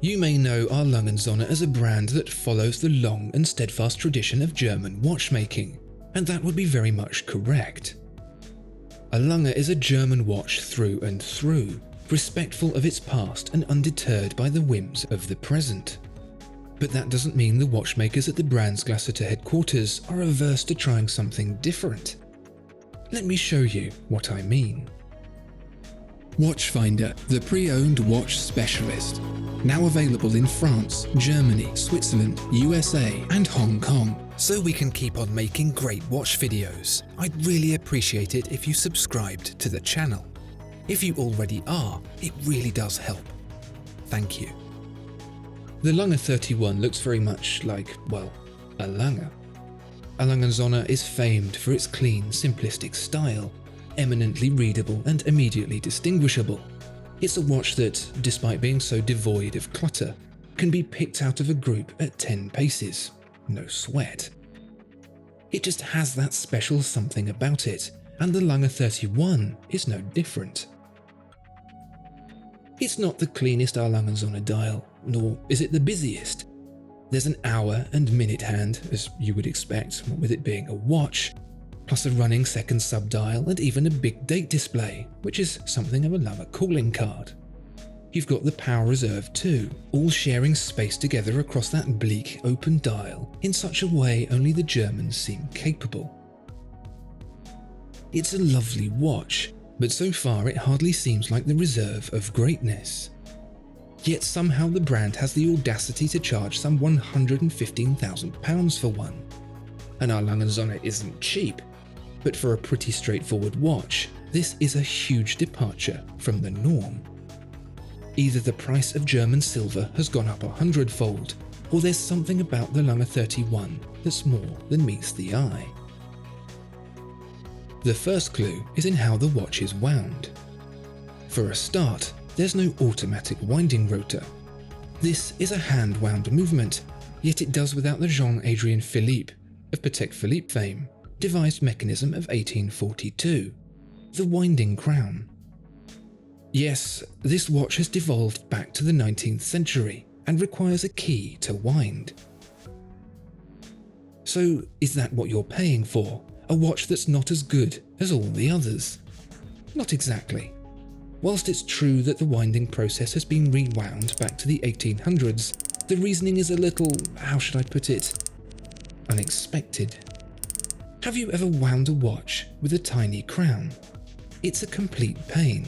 You may know a.lange Söhne as a brand that follows the long and steadfast tradition of German watchmaking, and that would be very much correct. A.lange is a German watch through and through, respectful of its past and undeterred by the whims of the present. But that doesn't mean the watchmakers at the brand's Glashütte headquarters are averse to trying something different. Let me show you what I mean. Watchfinder, the pre-owned watch specialist. Now available in France, Germany, Switzerland, USA and Hong Kong. So we can keep on making great watch videos. I'd really appreciate it if you subscribed to the channel. If you already are, it really does help. Thank you. The Lange 31 looks very much like, well, a.lange. A.lange Söhne is famed for its clean, simplistic style, eminently readable and immediately distinguishable. It's a watch that, despite being so devoid of clutter, can be picked out of a group at 10 paces. No sweat. It just has that special something about it, and the Lange 31 is no different. It's not the cleanest a.lange Söhne dial, nor is it the busiest. There's an hour and minute hand, as you would expect, with it being a watch, plus a running second subdial and even a big date display, which is something of a a.lange calling card. You've got the power reserve too, all sharing space together across that bleak open dial in such a way only the Germans seem capable. It's a lovely watch, but so far it hardly seems like the reserve of greatness. Yet somehow the brand has the audacity to charge some £115,000 for one. An a.lange Söhne isn't cheap, but for a pretty straightforward watch, this is a huge departure from the norm. Either the price of German silver has gone up 100-fold, or there's something about the Lange 31 that's more than meets the eye. The first clue is in how the watch is wound. For a start, there's no automatic winding rotor. This is a hand-wound movement, yet it does without the Jean-Adrien Philippe, of Patek Philippe fame, devised mechanism of 1842, the winding crown. Yes, this watch has devolved back to the 19th century and requires a key to wind. So is that what you're paying for? A watch that's not as good as all the others? Not exactly. Whilst it's true that the winding process has been rewound back to the 1800s, the reasoning is a little, how should I put it, unexpected. Have you ever wound a watch with a tiny crown? It's a complete pain.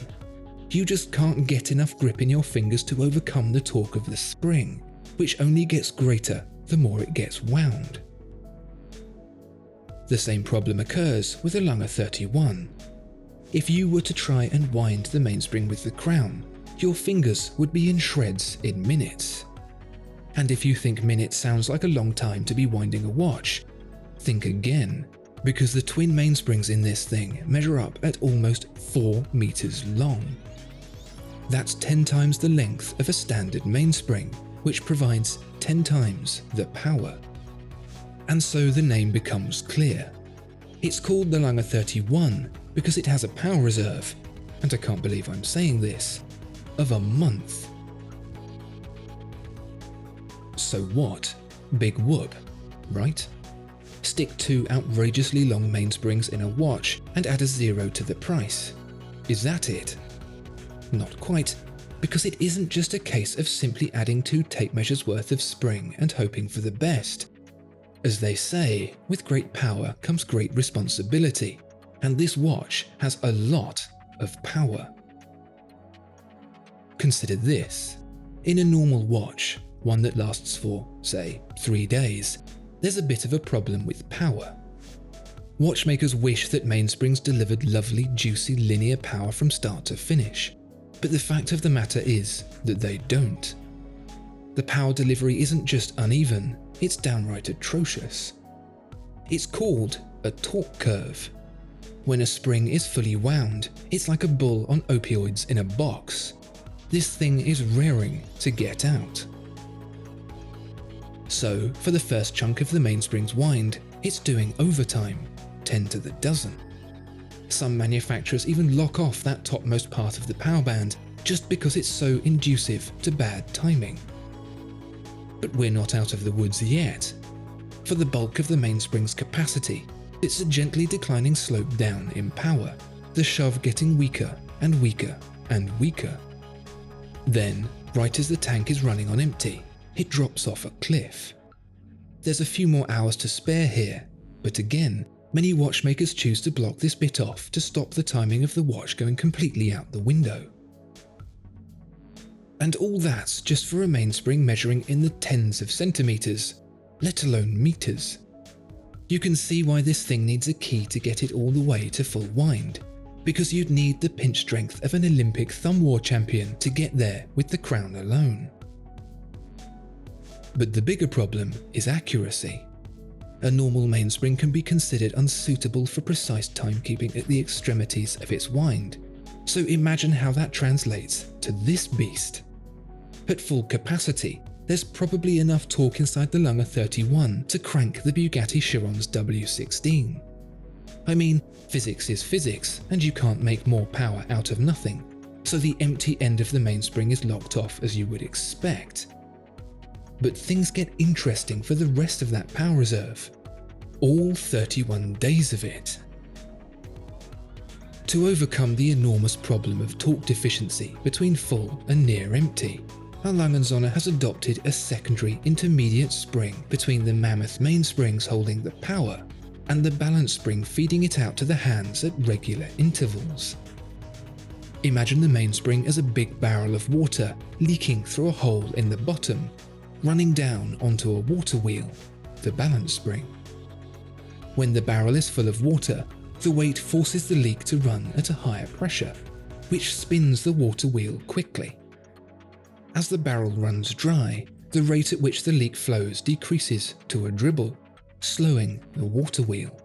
You just can't get enough grip in your fingers to overcome the torque of the spring, which only gets greater the more it gets wound. The same problem occurs with a Lange 31. If you were to try and wind the mainspring with the crown, your fingers would be in shreds in minutes. And if you think minutes sounds like a long time to be winding a watch, think again, because the twin mainsprings in this thing measure up at almost 4 meters long. That's 10 times the length of a standard mainspring, which provides 10 times the power. And so the name becomes clear. It's called the Lange 31 because it has a power reserve, and I can't believe I'm saying this, of a month. So what? Big whoop, right? Stick 2 outrageously long mainsprings in a watch and add a 0 to the price. Is that it? Not quite, because it isn't just a case of simply adding 2 tape measures worth of spring and hoping for the best. As they say, with great power comes great responsibility, and this watch has a lot of power. Consider this. In a normal watch, one that lasts for, say, 3 days, there's a bit of a problem with power. Watchmakers wish that mainsprings delivered lovely, juicy, linear power from start to finish, but the fact of the matter is that they don't. The power delivery isn't just uneven, it's downright atrocious. It's called a torque curve. When a spring is fully wound, it's like a bull on opioids in a box. This thing is raring to get out. So, for the first chunk of the mainspring's wind, it's doing overtime, 10 to the dozen. Some manufacturers even lock off that topmost part of the power band just because it's so inducive to bad timing. But we're not out of the woods yet. For the bulk of the mainspring's capacity, it's a gently declining slope down in power, the shove getting weaker and weaker and weaker. Then, right as the tank is running on empty, it drops off a cliff. There's a few more hours to spare here, but again, many watchmakers choose to block this bit off to stop the timing of the watch going completely out the window. And all that's just for a mainspring measuring in the tens of centimeters, let alone meters. You can see why this thing needs a key to get it all the way to full wind, because you'd need the pinch strength of an Olympic thumb war champion to get there with the crown alone. But the bigger problem is accuracy. A normal mainspring can be considered unsuitable for precise timekeeping at the extremities of its wind, so imagine how that translates to this beast. At full capacity, there's probably enough torque inside the Lange 31 to crank the Bugatti Chiron's W16. I mean, physics is physics, and you can't make more power out of nothing, so the empty end of the mainspring is locked off as you would expect. But things get interesting for the rest of that power reserve. All 31 days of it. To overcome the enormous problem of torque deficiency between full and near empty, a Lange Söhne has adopted a secondary intermediate spring between the mammoth mainsprings holding the power and the balance spring feeding it out to the hands at regular intervals. Imagine the mainspring as a big barrel of water leaking through a hole in the bottom, running down onto a water wheel, the balance spring. When the barrel is full of water, the weight forces the leak to run at a higher pressure, which spins the water wheel quickly. As the barrel runs dry, the rate at which the leak flows decreases to a dribble, slowing the water wheel.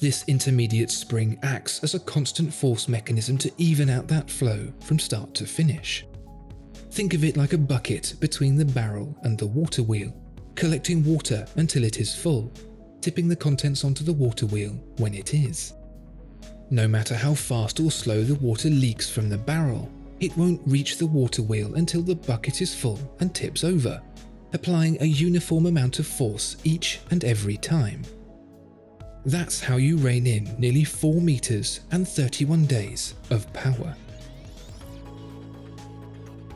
This intermediate spring acts as a constant force mechanism to even out that flow from start to finish. Think of it like a bucket between the barrel and the water wheel, collecting water until it is full, tipping the contents onto the water wheel when it is. No matter how fast or slow the water leaks from the barrel, it won't reach the water wheel until the bucket is full and tips over, applying a uniform amount of force each and every time. That's how you rein in nearly 4 meters and 31 days of power.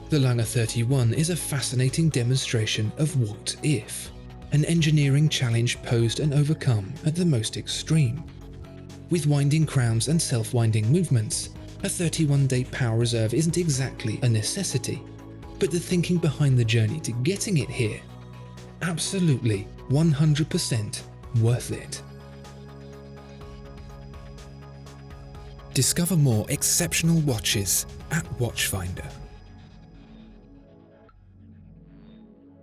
The Lange 31 is a fascinating demonstration of what if, an engineering challenge posed and overcome at the most extreme. With winding crowns and self-winding movements, a 31-day power reserve isn't exactly a necessity, but the thinking behind the journey to getting it here, absolutely 100% worth it. Discover more exceptional watches at Watchfinder.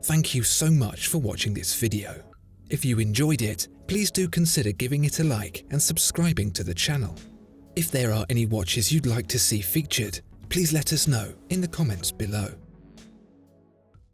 Thank you so much for watching this video. If you enjoyed it, please do consider giving it a like and subscribing to the channel. If there are any watches you'd like to see featured, please let us know in the comments below.